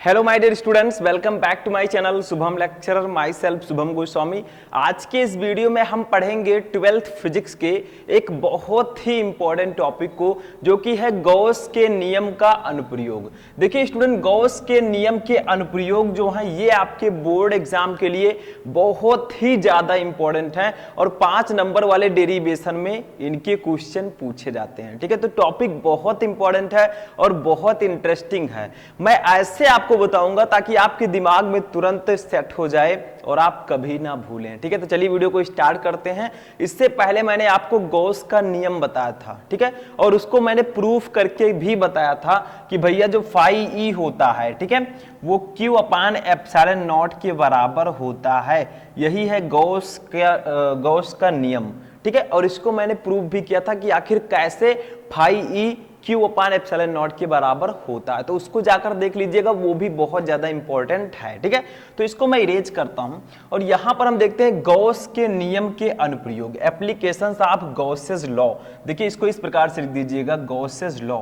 Hello my dear students, welcome back to my channel Shubham lecturer, myself Shubham Goswami. आज के इस video में हम पढ़ेंगे 12th फिजिक्स के एक बहुत ही इंपॉर्टेंट टॉपिक को, जो कि है गॉस के नियम का अनुप्रयोग। देखिए स्टूडेंट, गॉस के नियम के अनुप्रयोग जो हैं ये आपके बोर्ड एग्जाम के लिए बहुत ही ज्यादा इंपॉर्टेंट हैं और 5 नंबर वाले डेरिवेशन में इनके क्वेश्चन पूछे जाते हैं। ठीक है, तो टॉपिक बहुत इंपॉर्टेंट है और बहुत इंटरेस्टिंग है। मैं ऐसे आपको बताऊंगा ताकि आपके दिमाग में तुरंत सेट हो जाए और आप कभी ना भूलें। ठीक है, तो चलिए वीडियो को स्टार्ट करते हैं। इससे पहले मैंने आपको गॉस का नियम बताया था, ठीक है, और उसको मैंने प्रूफ करके भी बताया था कि भैया जो फाई ई होता है, ठीक है, वो क्यू अपान एप्सिलॉन नॉट के बराबर होता है। यही है गॉस का नियम। ठीक है, और इसको मैंने प्रूफ भी किया था कि आखिर कैसे phi E Q upon epsilon naught के बराबर होता है, तो उसको जाकर देख लीजिएगा, वो भी बहुत ज्यादा इंपॉर्टेंट है। ठीक है, तो इसको मैं इरेज करता हूं और यहां पर हम देखते हैं गॉस के नियम के अनुप्रयोग, एप्लीकेशंस ऑफ गॉसेस लॉ। देखिए इसको इस प्रकार से लिख दीजिएगा, गॉसेस लॉ,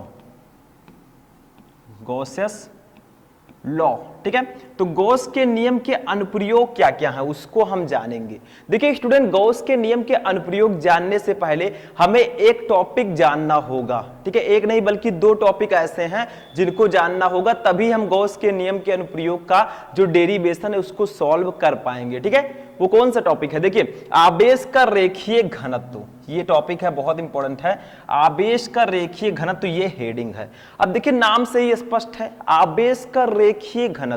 गॉसेस लॉ। ठीक है, तो गॉस के नियम के अनुप्रयोग क्या क्या है उसको हम जानेंगे। देखिए स्टूडेंट, गॉस के नियम के अनुप्रयोग जानने से पहले हमें एक टॉपिक जानना होगा। ठीक है, एक नहीं बल्कि 2 टॉपिक ऐसे हैं जिनको जानना होगा, तभी हम गॉस के नियम के अनुप्रयोग का जो डेरिवेशन है उसको सॉल्व कर पाएंगे। ठीक है, वो कौन सा टॉपिक है? देखिए, आवेश का रेखीय घनत्व, ये टॉपिक है, बहुत इंपॉर्टेंट है। आवेश का रेखीय घनत्व, ये हेडिंग है। अब देखिए नाम से ही स्पष्ट है, आवेश का रेखीय घनत्व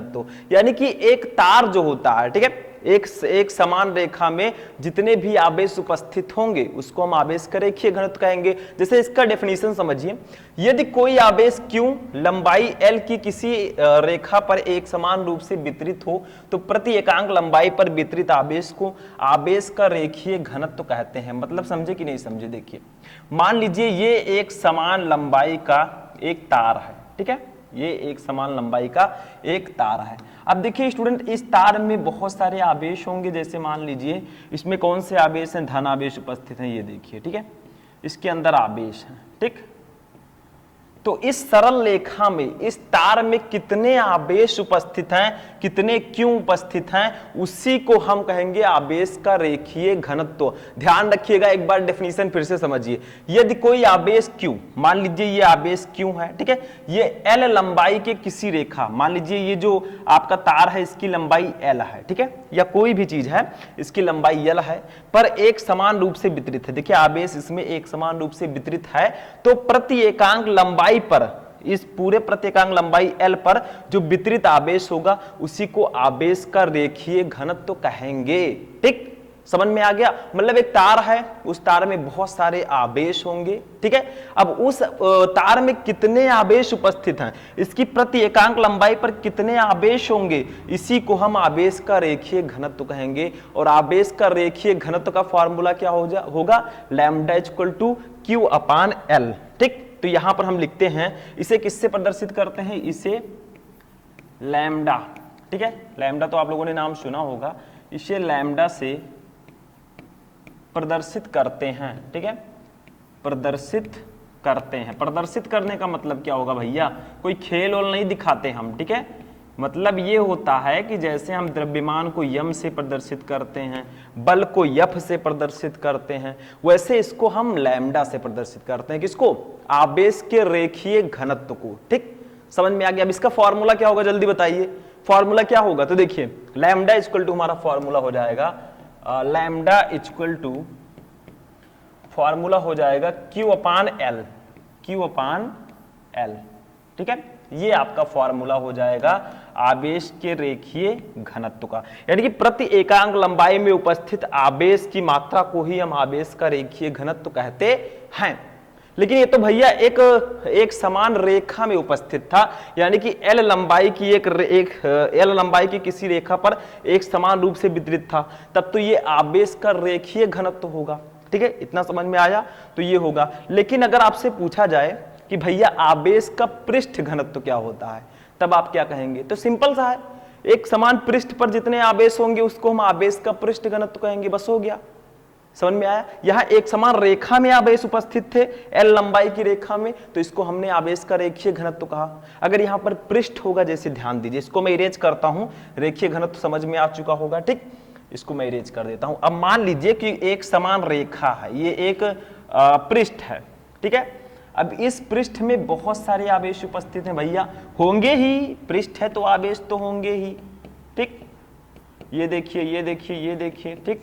यानी कि एक तार जो होता है, ठीक है, एक समान रेखा में जितने भी आवेश उपस्थित होंगे उसको हम आवेश का रेखीय घनत्व कहेंगे। जैसे इसका डेफिनेशन समझिए, यदि कोई आवेश Q लंबाई L की किसी रेखा पर एक समान रूप से वितरित हो तो प्रति एकांक लंबाई पर वितरित आवेश को आवेश का रेखीय घनत्व कहते हैं। मतलब समझे कि नहीं समझे? देखिए मान लीजिए ये एक समान लंबाई का एक तार है, ठीक है, ये एक समान लंबाई का एक तार है। अब देखिए स्टूडेंट, इस तार में बहुत सारे आवेश होंगे। जैसे मान लीजिए इसमें कौन से आवेश हैं? धन आवेश उपस्थित हैं, ये देखिए, ठीक है, इसके अंदर आवेश हैं। ठीक, तो इस सरल रेखा में, इस तार में कितने आवेश उपस्थित हैं, कितने क्यों उपस्थित हैं, उसी को हम कहेंगे आवेश का रेखीय घनत्व। ध्यान रखिएगा, एक बार डेफिनेशन फिर से समझिए। यदि कोई आवेश Q, मान लीजिए ये आवेश Q है, ठीक है, ये L लंबाई के किसी रेखा, मान लीजिए ये जो आपका तार है इसकी लंबाई L है, ठीक है, या कोई भी चीज है इसकी लंबाई L है, पर एक समान रूप से वितरित है। देखिए आवेश इसमें एक समान रूप से वितरित है, तो प्रति एकांक लंबाई पर, इस पूरे प्रत्येकांक लंबाई L पर जो वितरित आवेश होगा उसी को आवेश का रेखीय घनत्व कहेंगे। ठीक, समझ में आ गया? मतलब एक तार है, उस तार में बहुत सारे आवेश होंगे, ठीक है, अब उस तार में कितने आवेश उपस्थित हैं, इसकी प्रति एकांक लंबाई पर कितने आवेश होंगे, इसी को हम आवेश का रेखीय घनत्व कहेंगे। और आवेश का रेखीय घनत्व का फॉर्मूला क्या होगा? Lambda equal to Q upon L। ठीक, तो यहां पर हम लिखते हैं, इसे किससे प्रदर्शित करते हैं? इसे लैम्डा, ठीक है, लैम्डा तो आप लोगों ने नाम सुना होगा, इसे लैम्डा से प्रदर्शित करते हैं। ठीक है, प्रदर्शित करते हैं। प्रदर्शित करने का मतलब क्या होगा भैया? कोई खेल और नहीं दिखाते हम, ठीक है, मतलब ये होता है कि जैसे हम द्रव्यमान को यम से प्रदर्शित करते हैं, बल को यफ से प्रदर्शित करते हैं, वैसे इसको हम लैम्डा से प्रदर्शित करते हैं। किसको? आवेश के रेखीय घनत्व को। ठीक, समझ में आ गया? अब इसका फॉर्मूला क्या होगा, जल्दी बताइए, फॉर्मूला क्या होगा? तो देखिए लैम्डा इक्वल टू, हमारा फॉर्मूला हो जाएगा लैम्डा इक्वल टू, फॉर्मूला हो जाएगा Q upon L, Q upon L। ठीक है, ये आपका फॉर्मूला हो जाएगा आवेश के रेखीय घनत्व का, यानी कि प्रति एकांक लंबाई में उपस्थित आवेश की मात्रा को ही हम आवेश का रेखीय घनत्व कहते हैं। लेकिन ये तो भैया एक समान रेखा में उपस्थित था, यानी कि L लंबाई की L लंबाई की किसी रेखा पर एक समान रूप से वितरित था, तब तो ये आवेश का रेखीय घनत्व होगा। ठीक है, इतना समझ में आया? तो ये होगा। लेकिन अगर आपसे पूछा जाए कि भैया आवेश का पृष्ठ घनत्व क्या होता है, तब आप क्या कहेंगे? तो सिंपल सा है, एक समान पृष्ठ पर जितने आवेश होंगे उसको हम आवेश का पृष्ठ घनत्व कहेंगे, बस हो गया। समझ में आया? यहाँ एक समान रेखा में आवेश उपस्थित थे L लंबाई की रेखा में, तो इसको हमने आवेश का रेखीय घनत्व कहा। अगर यहाँ पर पृष्ठ होगा, जैसे ध्यान दीजिए, इसको मैं इरेज करता हूं, रेखीय घनत्व समझ में आ चुका होगा, ठीक, इसको मैं इरेज कर देता हूं। अब मान लीजिए कि एक समान रेखा है, ये एक पृष्ठ है, ठीक है। अब इस पृष्ठ में बहुत सारे आवेश उपस्थित हैं भैया, होंगे ही, पृष्ठ है तो आवेश तो होंगे ही, ठीक। ये देखिए, ये देखिए, ये देखिए, ठीक,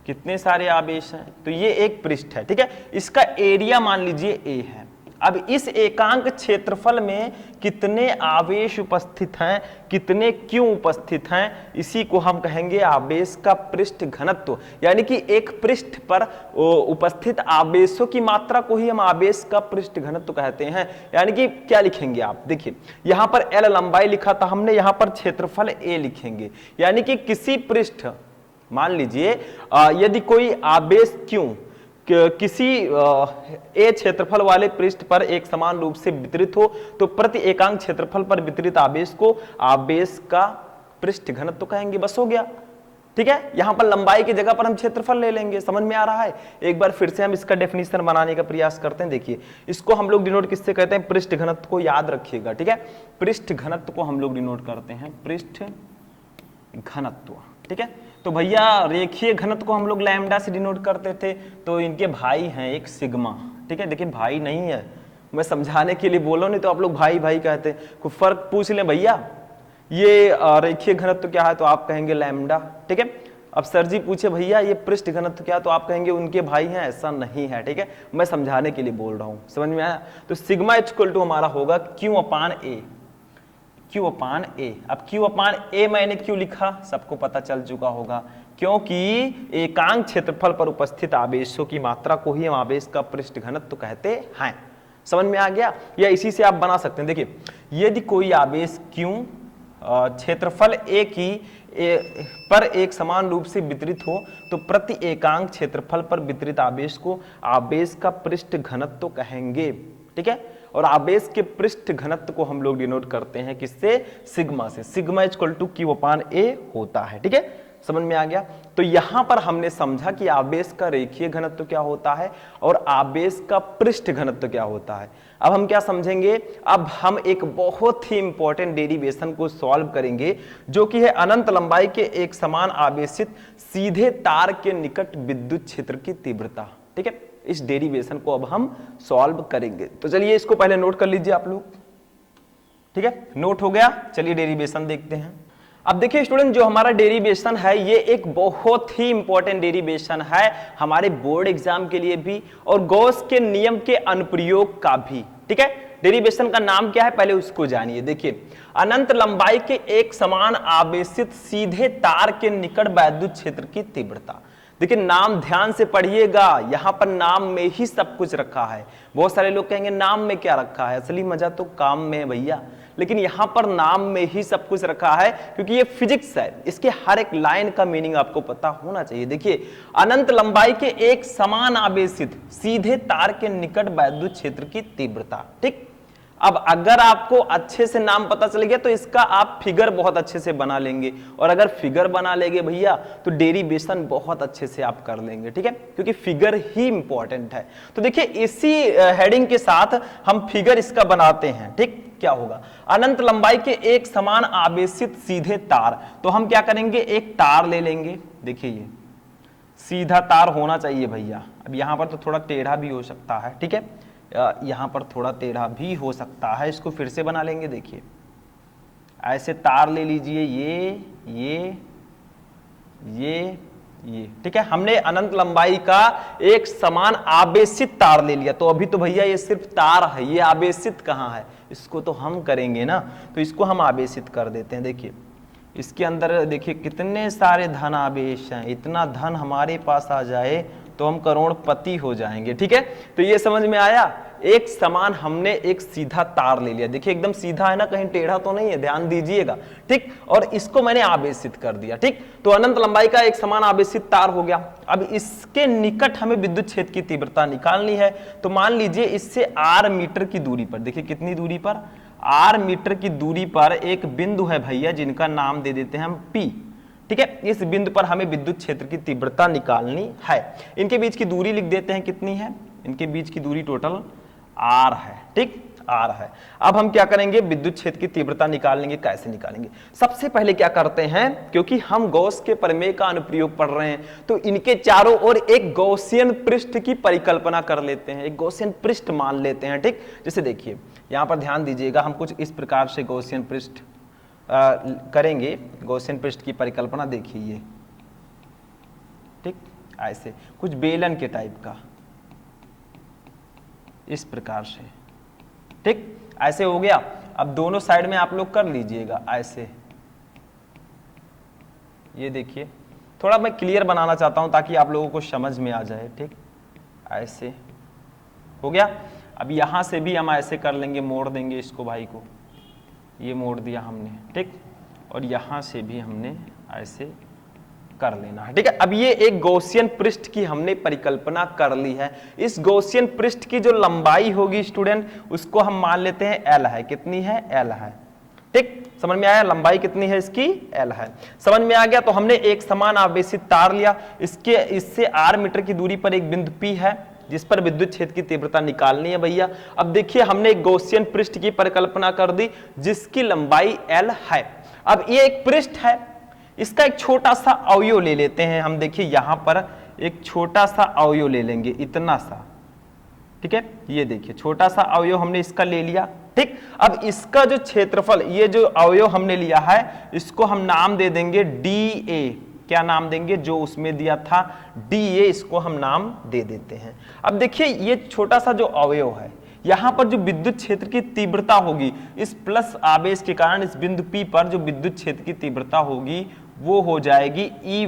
कितने सारे आवेश हैं। तो ये एक पृष्ठ है, ठीक है। इसका एरिया मान लीजिए A है। अब इस एकांक क्षेत्रफल में कितने आवेश उपस्थित हैं, कितने क्यों उपस्थित हैं, इसी को हम कहेंगे आवेश का पृष्ठ घनत्व। यानी कि एक पृष्ठ पर उपस्थित आवेशों की मात्रा को ही हम आवेश का पृष्ठ घनत्व कहते हैं। यानी कि क्या लिखेंगे आप, देखिए यहां पर L लंबाई लिखा था हमने, यहां पर क्षेत्रफल A लिखेंगे। यानी कि किसी पृष्ठ, मान लीजिए यदि कोई आवेश क्यों किसी A क्षेत्रफल वाले पृष्ठ पर एक समान रूप से वितरित हो, तो प्रति एकांक क्षेत्रफल पर वितरित आवेश को आवेश का पृष्ठ घनत्व कहेंगे। बस हो गया, ठीक है। यहां पर लंबाई की जगह पर हम क्षेत्रफल ले लेंगे। समझ में आ रहा है? एक बार फिर से हम इसका डेफिनेशन बनाने का प्रयास करते हैं। देखिए, इसको हम लोग डिनोट किससे कहते हैं, पृष्ठ घनत्व को याद रखिएगा, ठीक है। पृष्ठ घनत्व को हम लोग डिनोट करते हैं पृष्ठ घनत्व, ठीक है। तो भैया रेखीय घनत्व को हम लोग लैम्डा से डिनोट करते थे, तो इनके भाई हैं एक सिग्मा, ठीक है। देखिए भाई नहीं है, मैं समझाने के लिए बोलो, नहीं तो आप लोग भाई भाई कहते हैं। कोई फर्क पूछ ले भैया, ये रेखीय घनत्व क्या है, तो आप कहेंगे लैम्डा, ठीक है। अब सर जी पूछे भैया ये पृष्ठ घनत्व क्या, तो आप कहेंगे उनके भाई हैं, ऐसा नहीं है, ठीक है। मैं समझाने के लिए बोल रहा हूं, समझ में आया? तो सिग्मा इक्वल टू हमारा होगा Q upon A, Q upon A। अब Q अपान A मैंने क्यों लिखा, सबको पता चल चुका होगा, क्योंकि एकांक क्षेत्रफल पर उपस्थित आवेशों की मात्रा को ही हम आवेश का पृष्ठ घनत्व कहते हैं। समझ में आ गया? या इसी से आप बना सकते हैं। देखिए, यदि कोई आवेश Q क्षेत्रफल A की पर एक समान रूप से वितरित हो, तो प्रति एकांक क्षेत्रफल पर वितरित आवेश को आवेश का पृष्ठ घनत्व कहेंगे, ठीक है। और आवेश के पृष्ठ घनत्व को हम लोग डिनोट करते हैं किससे, सिग्मा से। Sigma equal to Q upon A होता है, ठीक है। समझ में आ गया? तो यहां पर हमने समझा कि आवेश का रेखीय घनत्व क्या होता है और आवेश का पृष्ठ घनत्व क्या होता है। अब हम क्या समझेंगे, अब हम एक बहुत ही इंपॉर्टेंट डेरिवेशन को सॉल्व करेंगे, जो कि है अनंत लंबाई के एक समान आवेशित सीधे तार के निकट विद्युत क्षेत्र की तीव्रता, ठीक है। इस डेरिवेशन को अब हम सॉल्व करेंगे। तो चलिए इसको पहले नोट कर लीजिए आप लोग, ठीक है। नोट हो गया, चलिए डेरिवेशन देखते हैं। अब देखिए स्टूडेंट, जो हमारा डेरिवेशन है ये एक बहुत ही इंपॉर्टेंट डेरिवेशन है हमारे बोर्ड एग्जाम के लिए भी और गॉस के नियम के अनुप्रयोग का भी, ठीक है। डेरिवेशन का नाम क्या है, पहले उसको जानिए। देखिए, अनंत लंबाई के एक समान आवेशित सीधे तार के निकट वैद्युत क्षेत्र की तीव्रता। देखिए नाम ध्यान से पढ़िएगा, यहां पर नाम में ही सब कुछ रखा है। बहुत सारे लोग कहेंगे नाम में क्या रखा है, असली मजा तो काम में है भैया, लेकिन यहां पर नाम में ही सब कुछ रखा है क्योंकि ये फिजिक्स है, इसके हर एक लाइन का मीनिंग आपको पता होना चाहिए। देखिए, अनंत लंबाई के एक समान आवेशित सीधे तार के निकट वैद्युत क्षेत्र की तीव्रता, ठीक। अब अगर आपको अच्छे से नाम पता चल गया तो इसका आप फिगर बहुत अच्छे से बना लेंगे, और अगर फिगर बना लेंगे भैया तो डेरिवेशन बहुत अच्छे से आप कर लेंगे, ठीक है, क्योंकि फिगर ही इंपॉर्टेंट है। तो देखिए इसी हेडिंग के साथ हम फिगर इसका बनाते हैं, ठीक। क्या होगा, अनंत लंबाई के एक समान आवेशित सीधे तार, तो हम क्या करेंगे, एक तार ले लेंगे। देखिए ये सीधा तार होना चाहिए भैया, अब यहां पर तो थोड़ा टेढ़ा भी हो सकता है, ठीक है, यहां पर थोड़ा टेढ़ा भी हो सकता है, इसको फिर से बना लेंगे। देखिए ऐसे तार ले लीजिए, ये ठीक है। हमने अनंत लंबाई का एक समान आवेशित तार ले लिया, तो अभी तो भैया ये सिर्फ तार है, ये आवेशित कहां है, इसको तो हम करेंगे ना, तो इसको हम आवेशित कर देते हैं। देखिए इसके अंदर देखिए कितने सारे धन आवेश हैं, इतना धन हमारे पास आ जाए तो हम करोड़पति हो जाएंगे, ठीक है। तो ये समझ में आया, एक समान हमने एक सीधा तार ले लिया, देखिए एकदम सीधा है ना, कहीं टेढ़ा तो नहीं है, ध्यान दीजिएगा, ठीक। और इसको मैंने आवेशित कर दिया, ठीक। तो अनंत लंबाई का एक समान आवेशित तार हो गया। अब इसके निकट हमें विद्युत क्षेत्र की तीव्रता निकालनी है, तो मान लीजिए इससे r मीटर की दूरी पर, देखिए कितनी दूरी पर, r मीटर की दूरी पर एक बिंदु है भैया जिनका नाम दे देते हैं हम P, ठीक है। इस बिंदु पर हमें विद्युत क्षेत्र की तीव्रता निकालनी है। इनके बीच की दूरी लिख देते हैं, कितनी है, इनके बीच की दूरी टोटल r है, ठीक, r है। अब हम क्या करेंगे, विद्युत क्षेत्र की तीव्रता निकाल लेंगे। कैसे निकालेंगे, सबसे पहले क्या करते हैं, क्योंकि हम गॉस के प्रमेय का अनुप्रयोग पढ़ रहे हैं, तो इनके चारों ओर एक गॉसियन पृष्ठ की परिकल्पना कर लेते हैं, एक गॉसियन पृष्ठ मान लेते हैं, ठीक। जैसे देखिए यहां पर ध्यान दीजिएगा, हम कुछ इस प्रकार से गॉसियन पृष्ठ करेंगे। गॉसियन पृष्ठ की परिकल्पना देखिए ये, ठीक, ऐसे कुछ बेलन के टाइप का, इस प्रकार से, ठीक, ऐसे हो गया। अब दोनों साइड में आप लोग कर लीजिएगा ऐसे। ये देखिए, थोड़ा मैं क्लियर बनाना चाहता हूं ताकि आप लोगों को समझ में आ जाए, ठीक, ऐसे हो गया। अब यहां से भी हम ऐसे कर लेंगे, मोड़ देंगे इसको, भाई को ये मोड़ दिया हमने, ठीक, और यहां से भी हमने ऐसे कर लेना है, ठीक है। अब ये एक गॉसियन पृष्ठ की हमने परिकल्पना कर ली है। इस गॉसियन पृष्ठ की जो लंबाई होगी स्टूडेंट, उसको हम मान लेते हैं l है। कितनी है, l है, ठीक, समझ में आया, लंबाई कितनी है इसकी, l है, समझ में आ गया। तो हमने एक समान आवेशित तार लिया, इससे r मीटर की दूरी पर एक बिंदु P है जिस पर विद्युत क्षेत्र की तीव्रता निकालनी है भैया। अब देखिए हमने एक गॉसियन पृष्ठ की परिकल्पना कर दी जिसकी लंबाई l है। अब ये एक पृष्ठ है, इसका एक छोटा सा अवयव ले लेते हैं हम। देखिए यहां पर एक छोटा सा अवयव ले लेंगे, इतना सा, ठीक है। ये देखिए छोटा सा अवयव हमने इसका ले लिया, ठीक। अब इसका जो क्षेत्रफल, ये जो अवयव हमने लिया है, इसको हम नाम दे देंगे dA। क्या नाम देंगे, जो उसमें दिया था dA, इसको हम नाम दे देते हैं। अब देखिए ये छोटा सा जो अवयव है, यहां पर जो विद्युत क्षेत्र की तीव्रता होगी, इस प्लस आवेश के कारण इस बिंदु P पर जो विद्युत क्षेत्र की तीव्रता होगी वो हो जाएगी E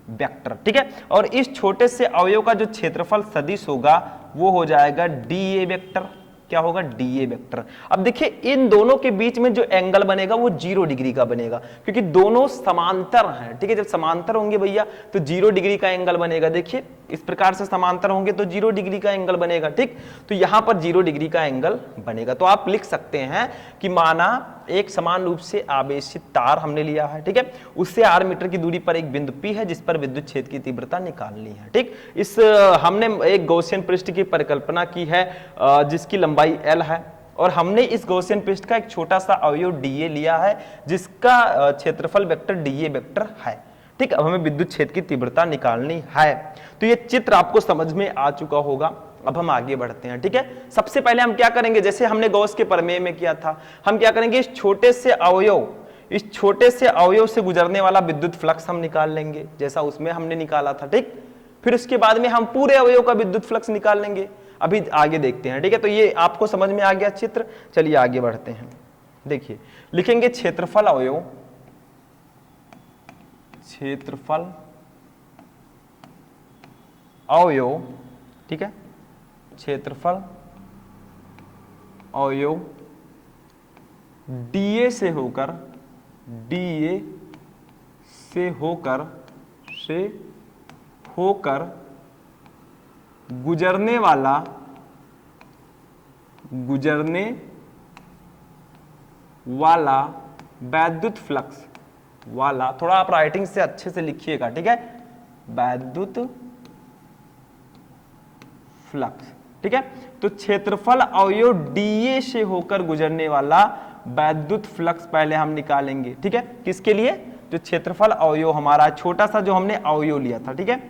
वेक्टर, ठीक है। और इस छोटे से अवयव का जो क्षेत्रफल सदिश होगा वो हो जाएगा dA वेक्टर। क्या होगा, dA वेक्टर। अब देखिए इन दोनों के बीच में जो एंगल बनेगा वो 0 डिग्री का बनेगा, क्योंकि दोनों समांतर हैं, ठीक है। जब समांतर होंगे भैया तो 0 डिग्री का एंगल बनेगा। देखिए इस प्रकार से समांतर होंगे तो 0 डिग्री का एंगल बनेगा, ठीक। तो यहां पर 0 डिग्री का एंगल बनेगा। तो आप लिख सकते हैं कि माना एक समान रूप से आवेशित तार हमने लिया है, ठीक है, उससे r मीटर की दूरी पर एक बिंदु P है जिस पर विद्युत क्षेत्र की तीव्रता निकालनी है, ठीक। इस हमने एक गॉसियन पृष्ठ की परिकल्पना की है जिसकी लंबाई l है, और हमने इस गॉसियन पृष्ठ का एक छोटा सा अवयव dA लिया है जिसका क्षेत्रफल वेक्टर dA वेक्टर है, ठीक। अब हमें विद्युत क्षेत्र की तीव्रता निकालनी है। तो ये चित्र आपको समझ में आ चुका होगा। अब हम आगे बढ़ते हैं, ठीक है। सबसे पहले हम क्या करेंगे, जैसे हमने गॉस के प्रमेय में किया था, हम क्या करेंगे, इस छोटे से अवयव से गुजरने वाला विद्युत फ्लक्स हम निकाल लेंगे, जैसा उसमें हमने निकाला था, ठीक। फिर उसके बाद में हम पूरे अवयव का विद्युत फ्लक्स निकाल लेंगे। अभी आगे देखते हैं, ठीक है। तो ये आपको समझ में आ गया चित्र। चलिए आगे बढ़ते हैं। देखिए लिखेंगे क्षेत्रफल अवयव, ठीक है, क्षेत्रफल अवयव dA से होकर गुजरने वाला वैद्युत फ्लक्स वाला, थोड़ा आप राइटिंग से अच्छे से लिखिएगा, ठीक है, वैद्युत फ्लक्स, ठीक है। तो क्षेत्रफल अवयव dA से होकर गुजरने वाला वैद्युत फ्लक्स पहले हम निकालेंगे, ठीक है। किसके लिए, जो क्षेत्रफल अवयव हमारा छोटा सा जो हमने अवयव लिया था, ठीक है।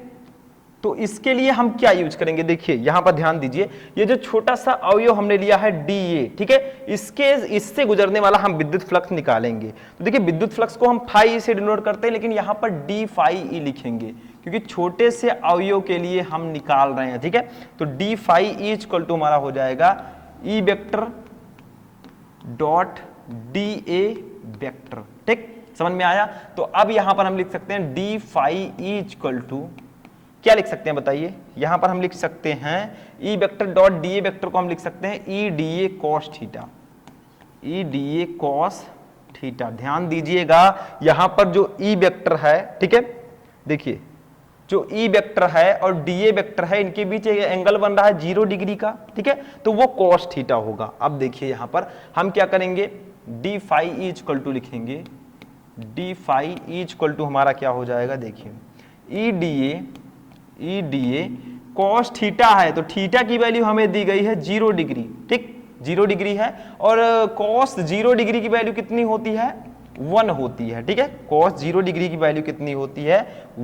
तो इसके लिए हम क्या यूज करेंगे, देखिए यहां पर ध्यान दीजिए, ये जो छोटा सा अवयव हमने लिया है dA, ठीक है, इससे गुजरने वाला हम विद्युत फ्लक्स निकालेंगे। तो देखिए विद्युत फ्लक्स को हम phi से डिनोट करते हैं, लेकिन यहां पर d phi e लिखेंगे क्योंकि छोटे से अवयव के लिए हम निकाल रहे हैं, ठीक है। तो d phi e equal to हमारा हो जाएगा E vector dot dA vector, ठीक, समझ में आया। तो अब यहां पर हम लिख सकते हैं d phi e equal to, क्या लिख सकते हैं बताइए, यहां पर हम लिख सकते हैं E vector dot dA vector को हम लिख सकते हैं E dA cos theta, E dA cos theta. ध्यान दीजिएगा यहां पर जो E वेक्टर है, ठीक है, देखिए जो E वेक्टर है और dA वेक्टर है, इनके बीच एक एंगल बन रहा है 0 डिग्री का, ठीक है, तो वो cos थीटा होगा। अब देखिए यहां पर हम क्या करेंगे, d phi e equal to लिखेंगे डी फाई इक्वल टू हमारा क्या हो जाएगा, देखिए E D A cos theta है, तो थीटा की वैल्यू हमें दी गई है 0 डिग्री, ठीक 0 डिग्री है, और कॉस 0 डिग्री की वैल्यू कितनी होती है, 1 होती है, ठीक है। कॉस 0 डिग्री की वैल्यू कितनी होती है,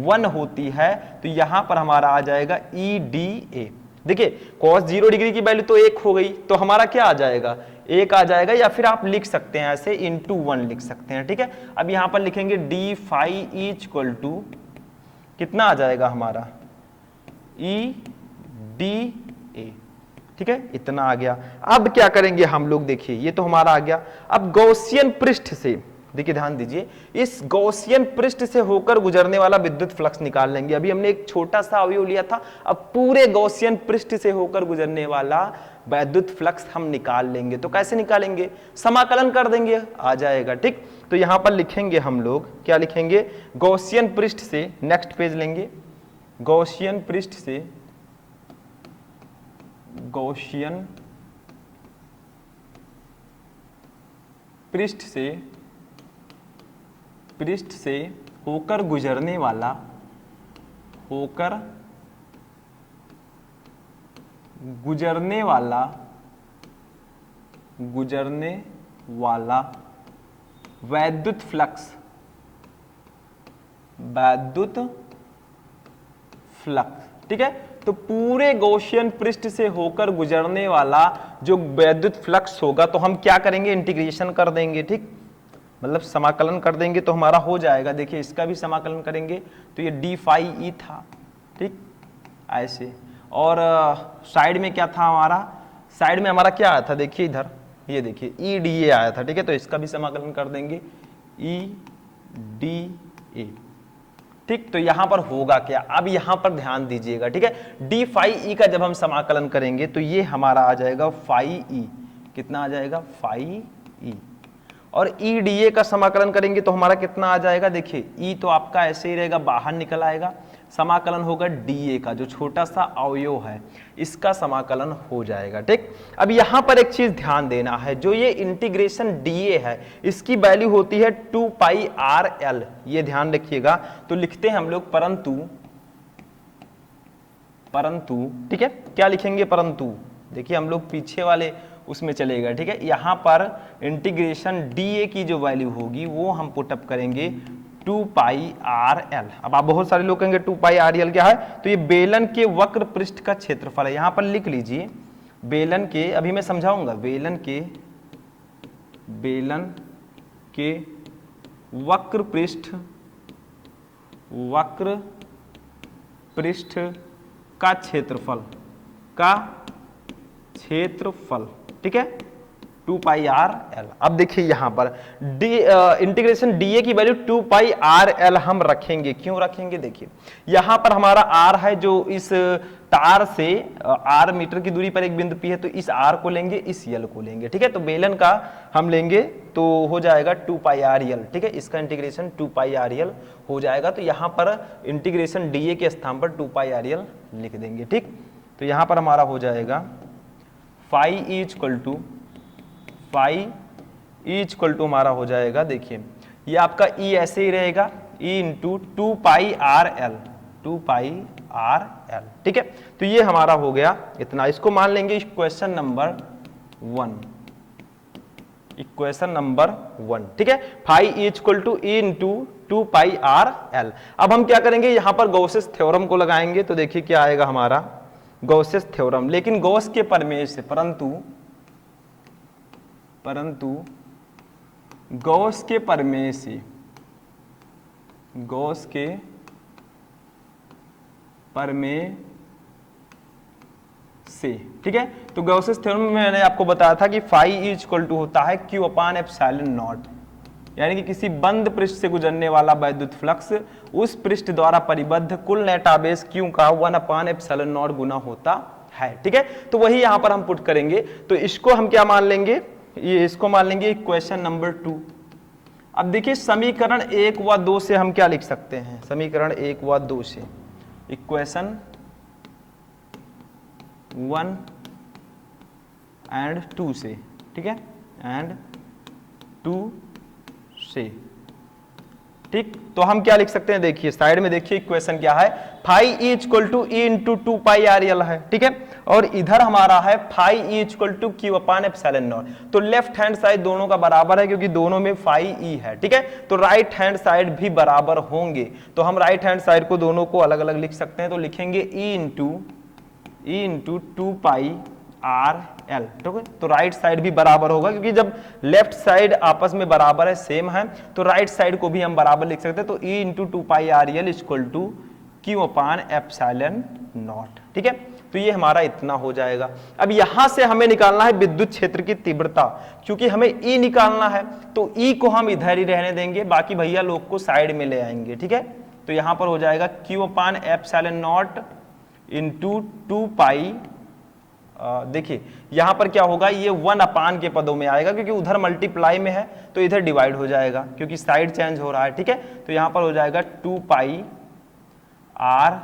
1 होती है। तो यहां पर हमारा आ जाएगा ई डी ए। देखिए कॉस 0 डिग्री की वैल्यू तो 1 हो गई, तो हमारा क्या आ जाएगा, 1 आ जाएगा, या फिर आप लिख सकते हैं ऐसे इंटू 1 लिख सकते हैं, ठीक है। अब यहां पर लिखेंगे डी फाई इक्वल टू कितना आ जाएगा हमारा, ई डी ए, ठीक है, इतना आ गया। अब क्या करेंगे हम लोग, देखिए ये तो हमारा आ गया। अब गॉसियन पृष्ठ से, देखिए ध्यान दीजिए, इस गॉसियन पृष्ठ से होकर गुजरने वाला विद्युत फ्लक्स निकाल लेंगे। अभी हमने एक छोटा सा अवयव लिया था, अब पूरे गॉसियन पृष्ठ से होकर गुजरने वाला विद्युत फ्लक्स हम निकाल लेंगे। तो कैसे निकालेंगे, समाकलन कर देंगे, आ जाएगा, ठीक। तो यहां पर लिखेंगे हम लोग, क्या लिखेंगे, गॉसियन पृष्ठ से, नेक्स्ट पेज लेंगे, गॉसियन पृष्ठ से, गॉसियन पृष्ठ से होकर गुजरने वाला, वैद्युत फ्लक्स, ठीक है। तो पूरे गॉसियन पृष्ठ से होकर गुजरने वाला जो वैद्युत फ्लक्स होगा, तो हम क्या करेंगे, इंटीग्रेशन कर देंगे, ठीक, मतलब समाकलन कर देंगे तो हमारा हो जाएगा। देखिए इसका भी समाकलन करेंगे तो ये डी फाई ई था, ठीक, ऐसे। और साइड में क्या था हमारा, साइड में हमारा क्या आया था, देखिए इधर, ये देखिए ई डी ए आया था, ठीक है। तो इसका भी समाकलन कर देंगे, ई डी ए, ठीक। तो यहां पर होगा क्या, अब यहां पर ध्यान दीजिएगा, ठीक है। डी फाई ई का जब हम समाकलन करेंगे तो ये हमारा आ जाएगा फाई ई, कितना आ जाएगा, फाई ई। और ई डी ए का समाकलन करेंगे तो हमारा कितना आ जाएगा, देखिए ई तो आपका ऐसे ही रहेगा, बाहर निकल आएगा, समाकलन होगा डी ए का, जो छोटा सा अवयव है इसका समाकलन हो जाएगा, ठीक। अब यहां पर एक चीज ध्यान देना है, जो ये इंटीग्रेशन डी ए है इसकी वैल्यू होती है 2 पाई आर एल, ये ध्यान रखिएगा। तो लिखते हैं हम लोग परंतु, ठीक है, क्या लिखेंगे, परंतु, देखिए हम लोग पीछे वाले उसमें चलेगा, ठीक है। यहां पर इंटीग्रेशन डी ए की जो वैल्यू होगी वो हम पुटअप करेंगे 2 पाई आर एल। अब आप बहुत सारे लोग कहेंगे 2 पाई आर एल क्या है, तो ये बेलन के वक्र पृष्ठ का क्षेत्रफल है। यहां पर लिख लीजिए बेलन के, अभी मैं समझाऊंगा, बेलन के वक्र पृष्ठ का क्षेत्रफल, ठीक है, 2 पाई आर एल। अब देखिए यहां पर इंटीग्रेशन डीए की वैल्यू 2 पाई आर एल हम रखेंगे, क्यों रखेंगे, देखिए यहां पर हमारा आर है, जो इस तार से आर मीटर की दूरी पर एक बिंदु पी है, तो इस आर को लेंगे, इस यल को लेंगे, ठीक है। तो बेलन का हम लेंगे तो हो जाएगा 2 पाई आर यल, ठीक है, इसका इंटीग्रेशन 2 पाई आर यल हो जाएगा। तो यहां पर इंटीग्रेशन डीए के स्थान पर 2 पाई आर यल लिख देंगे, ठीक। तो यहां पर हमारा हो जाएगा फाई इक्वल टू हमारा हो जाएगा, देखिए ये आपका ई ऐसे ही रहेगा, ई इंटू 2 पाई आर एल, ठीक है। तो ये हमारा हो गया इतना, इसको मान लेंगे इक्वेशन नंबर 1, ठीक है। Phi equal to E into 2 pi R L. अब हम क्या करेंगे, यहां पर गॉसेस थ्योरम को लगाएंगे, तो देखिए क्या आएगा हमारा, गॉसेस थ्योरम, लेकिन गॉस के प्रमेय से, परंतु गॉस के प्रमेय से, ठीक है। तो गॉसेस थ्योरम में मैंने आपको बताया था कि फाई इक्वल टू होता है Q अपान एप्सिलॉन नॉट, यानी कि किसी बंद पृष्ठ से गुजरने वाला वैद्युत फ्लक्स उस पृष्ठ द्वारा परिबद्ध कुल नेट आवेश Q का 1 अपान एप्सिलॉन नॉट गुना होता है, ठीक है। तो वही यहां पर हम पुट करेंगे, तो इसको हम क्या मान लेंगे, ये इसको मान लेंगे इक्वेशन नंबर 2। अब देखिए समीकरण 1 व 2 से हम क्या लिख सकते हैं, समीकरण 1 व 2 से, इक्वेशन 1 एंड 2 से, ठीक है, एंड 2 से ठीक, तो हम क्या लिख सकते हैं, देखिए साइड में देखिए इक्वेशन क्या है, phi E equal to E into 2 pi R L है, ठीक है, और इधर हमारा है phi E equal to Q upon epsilon naught. तो लेफ्ट हैंड साइड दोनों का बराबर है क्योंकि दोनों में फाई ई है, ठीक है, तो राइट हैंड साइड भी बराबर होंगे, तो हम राइट हैंड साइड को दोनों को अलग अलग लिख सकते हैं, तो लिखेंगे ई इंटू 2 पाई आर एल, ठीक है, तो राइट साइड भी बराबर होगा क्योंकि जब लेफ्ट साइड आपस में बराबर है, सेम है, तो राइट साइड को भी हम बराबर लिख सकते हैं, तो E into 2 pi R L equal to Q upon epsilon naught, ठीक है, तो ये हमारा इतना हो जाएगा। अब यहां से हमें निकालना है विद्युत क्षेत्र की तीव्रता, क्योंकि हमें ई निकालना है, तो ई को हम इधर ही रहने देंगे, बाकी भैया लोग को साइड में ले आएंगे, ठीक है, तो यहां पर हो जाएगा Q upon epsilon naught into 2 पाई, देखिए यहां पर क्या होगा, ये 1 अपान के पदों में आएगा क्योंकि उधर मल्टीप्लाई में है तो इधर डिवाइड हो जाएगा क्योंकि साइड चेंज हो रहा है, ठीक है, तो यहां पर हो जाएगा 2 पाई आर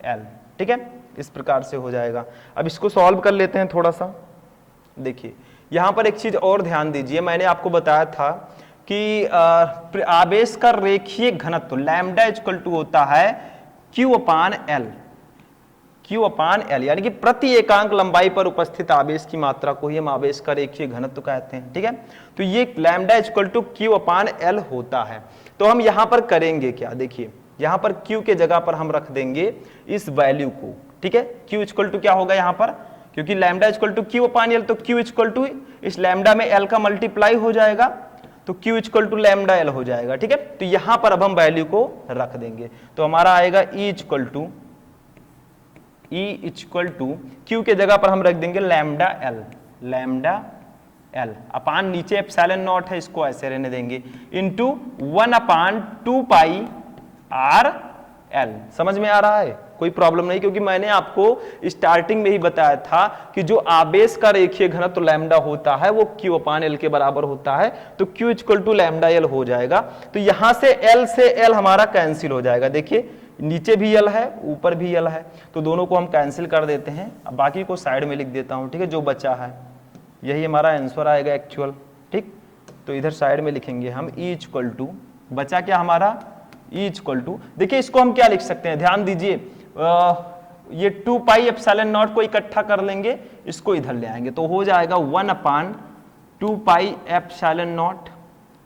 एल, ठीक है, इस प्रकार से हो जाएगा। अब इसको सॉल्व कर लेते हैं थोड़ा सा। देखिए यहां पर एक चीज और ध्यान दीजिए, मैंने आपको बताया था कि आवेश का रेखीय घनत्व लैम्डा इक्वल टू होता है Q upon L, Q upon L, यानी कि प्रति एकांक लंबाई पर उपस्थित आवेश की मात्रा को ही हम आवेश का रेखीय घनत्व कहते हैं, ठीक है, तो ये lambda equal to Q upon L होता है। तो हम यहां पर करेंगे क्या, देखिए यहां पर क्यू के जगह पर हम रख देंगे इस वैल्यू को, ठीक है, क्यू इक्वल टू क्या होगा यहां पर, क्योंकि lambda equal to Q upon L, तो क्यू इक्वल टू इस लैम्डा में एल का मल्टीप्लाई हो जाएगा, तो Q equal to lambda L हो जाएगा, ठीक है, तो यहां पर अब हम वैल्यू को रख देंगे, तो हमारा आएगा ई इक्वल टू क्यू के जगह पर हम रख देंगे लैम्डा एल अपान नीचे एप्सिलॉन नॉट है, इसको ऐसे रहने देंगे, into 1 upon 2 pi R L. समझ में आ रहा है, कोई प्रॉब्लम नहीं, क्योंकि मैंने आपको स्टार्टिंग में ही बताया था कि जो आवेश का रेखीय घनत्व तो लैम्डा होता है वो क्यू अपान एल के बराबर होता है, तो Q equal to lambda L हो जाएगा, तो यहां से एल से एल हमारा कैंसिल हो जाएगा, देखिए नीचे भी एल है ऊपर भी एल है, तो दोनों को हम कैंसिल कर देते हैं, अब बाकी को साइड में लिख देता हूं, ठीक है, जो बचा है यही हमारा आंसर आएगा एक्चुअल, ठीक, तो इधर साइड में लिखेंगे हम ई इक्वल टू, बचा क्या हमारा ई इक्वल टू, देखिए इसको हम क्या लिख सकते हैं, ध्यान दीजिए, ये 2 पाई एप्सिलॉन नॉट को इकट्ठा कर लेंगे, इसको इधर ले आएंगे, तो हो जाएगा 1 अपान 2 पाई एप्सिलॉन नॉट,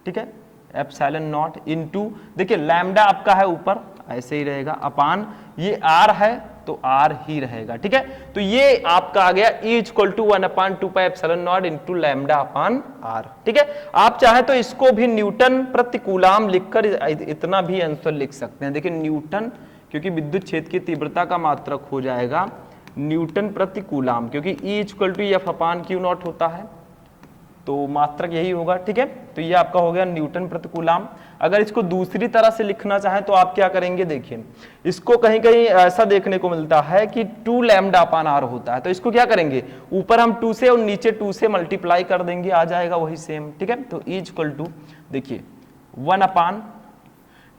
ठीक है, एप्सिलॉन नॉट इनटू, देखिए लैम्डा आपका है ऊपर ऐसे ही रहेगा, अपान ये आर है तो आर ही रहेगा, ठीक है, तो ये आपका आ गया E equal to 1 upon 2 pi epsilon naught into lambda upon R, ठीक है। आप चाहे तो इसको भी न्यूटन प्रति कूलाम लिखकर इतना भी आंसर लिख सकते हैं, देखिए न्यूटन, क्योंकि विद्युत क्षेत्र की तीव्रता का मात्रक हो जाएगा न्यूटन प्रति कूलाम, क्योंकि E equal to F upon Q naught होता है, तो मात्रक यही होगा, ठीक है, तो ये आपका हो गया न्यूटन प्रति कूलाम। अगर इसको दूसरी तरह से लिखना चाहें तो आप क्या करेंगे, देखिए इसको कहीं कहीं ऐसा देखने को मिलता है कि 2 लैम्डा अपान आर होता है, तो इसको क्या करेंगे, ऊपर हम 2 से और नीचे 2 से मल्टीप्लाई कर देंगे, आ जाएगा वही सेम, ठीक है, तो ई इक्वल टू देखिए 1 अपान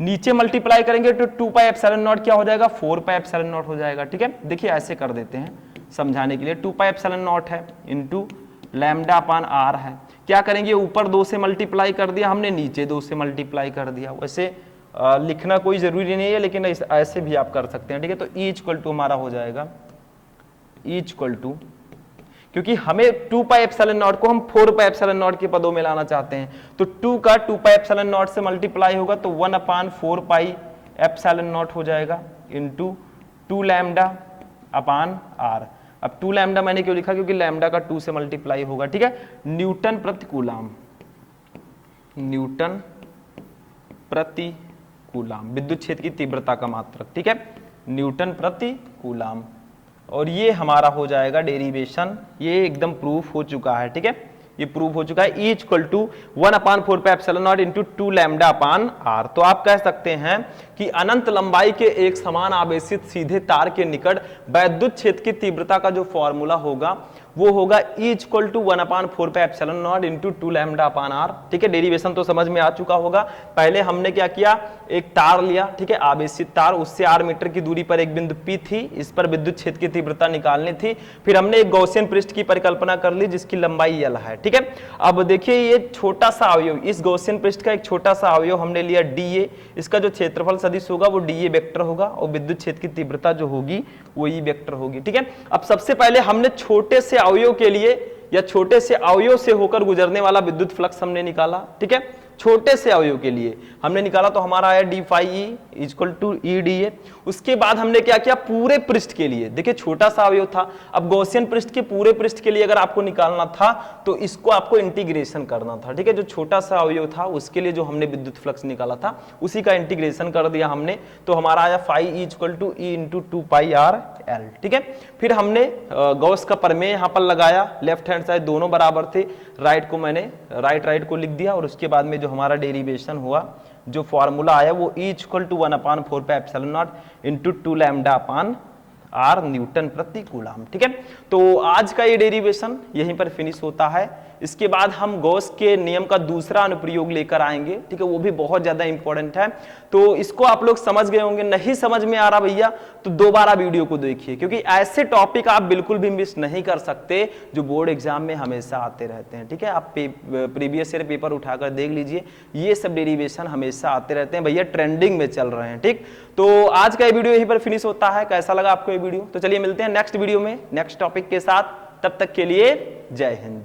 नीचे मल्टीप्लाई करेंगे तो 2 पाई एप्सिलॉन नॉट क्या हो जाएगा, 4 पाई एप्सिलॉन नॉट हो जाएगा, ठीक है, देखिए ऐसे कर देते हैं समझाने के लिए, 2 पाई एप्सिलॉन नॉट है इनटू लैम्डा अपान आर है, क्या करेंगे ऊपर 2 से मल्टीप्लाई कर दिया हमने, नीचे 2 से मल्टीप्लाई कर दिया, वैसे लिखना कोई जरूरी नहीं है लेकिन ऐसे भी आप कर सकते हैं, ठीक है, तो ई इक्वल टू हमारा हो जाएगा ई इक्वल टू, क्योंकि हमें 2 पाई एप्सिलॉन नॉट को हम 4 पाई एप्सिलॉन नॉट के पदों में लाना चाहते हैं, तो 2 का 2 पाई एप्सिलॉन नॉट से मल्टीप्लाई होगा तो 1 अपान 4 पाई एप्सिलॉन नॉट हो जाएगा इनटू 2 लैम्डा अपान आर। अब 2 लैम्डा मैंने क्यों लिखा, क्योंकि लैम्डा का 2 से मल्टीप्लाई होगा, ठीक है, न्यूटन प्रति कूलाम, न्यूटन प्रति कूलाम विद्युत क्षेत्र की तीव्रता का मात्रक, ठीक है, न्यूटन प्रति कूलाम, और ये हमारा हो जाएगा डेरिवेशन, ये एकदम प्रूफ हो चुका है, ठीक है, ये प्रूफ हो चुका है, E equal to 1 upon 4 pi epsilon naught into 2 lambda upon R. तो आप कह सकते हैं कि अनंत लंबाई के एक समान आवेशित सीधे तार के निकट वैद्युत क्षेत्र की तीव्रता का जो फॉर्मूला होगा वो होगा E equal to 1/4 pi epsilon naught into 2 lambda upon R. ठीक है, डेरिवेशन तो समझ में आ चुका होगा। पहले हमने क्या किया, एक तार लिया, ठीक है, आवेशित तार, उससे r मीटर की दूरी पर एक बिंदु P थी, इस पर विद्युत क्षेत्र की तीव्रता निकालनी थी। फिर हमने एक गॉसियन पृष्ठ की परिकल्पना कर ली जिसकी लंबाई L है। ठीक है, अब देखिए ये छोटा सा अवयव, इस गॉसियन पृष्ठ का एक छोटा सा अवयव हमने लिया dA, इसका जो क्षेत्रफल सदिश होगा वो dA वेक्टर होगा और विद्युत क्षेत्र की तीव्रता जो होगी वो E वेक्टर होगी। ठीक है, अब सबसे पहले हमने छोटे से अवयव के लिए या छोटे से अवयव से होकर गुजरने वाला विद्युत फ्लक्स हमने निकाला। ठीक है, छोटे से अवयव के लिए हमने निकाला तो हमारा आया d phi E equal to E D A. उसके बाद हमने क्या किया, पूरे पृष्ठ के लिए, देखिए छोटा सा अवयव था, अब गॉसियन पृष्ठ के पूरे पृष्ठ के लिए अगर आपको निकालना था तो इसको आपको इंटीग्रेशन करना था। ठीक है, जो छोटा सा अवयव था उसके लिए जो हमने विद्युत फ्लक्स निकाला था उसी का इंटीग्रेशन कर दिया हमने, तो हमारा आया phi E equal to E into 2 pi R L. ठीक है, फिर हमने गॉस का प्रमेय यहाँ पर लगाया, लेफ्ट हैंड साइड दोनों बराबर थे, राइट को मैंने राइट को लिख दिया और उसके बाद में जो हमारा डेरिवेशन हुआ, जो फॉर्मूला आया वो E equal to 1/4 pi epsilon naught into 2 lambda upon R newton प्रति कूलम। ठीक है, तो आज का ये डेरिवेशन यहीं पर फिनिश होता है। इसके बाद हम गॉस के नियम का दूसरा अनुप्रयोग लेकर आएंगे। ठीक है, वो भी बहुत ज्यादा इंपॉर्टेंट है, तो इसको आप लोग समझ गए होंगे। नहीं समझ में आ रहा भैया तो दोबारा वीडियो को देखिए, क्योंकि ऐसे टॉपिक आप बिल्कुल भी मिस नहीं कर सकते जो बोर्ड एग्जाम में हमेशा आते रहते हैं। ठीक है, आप प्रीवियस ईयर पेपर उठाकर देख लीजिए, ये सब डेरिवेशन हमेशा आते रहते हैं भैया, ट्रेंडिंग में चल रहे हैं। ठीक, तो आज का ये वीडियो यहीं पर फिनिश होता है। कैसा लगा आपको ये वीडियो? तो चलिए मिलते हैं नेक्स्ट वीडियो में नेक्स्ट टॉपिक के साथ, तब तक के लिए जय हिंद।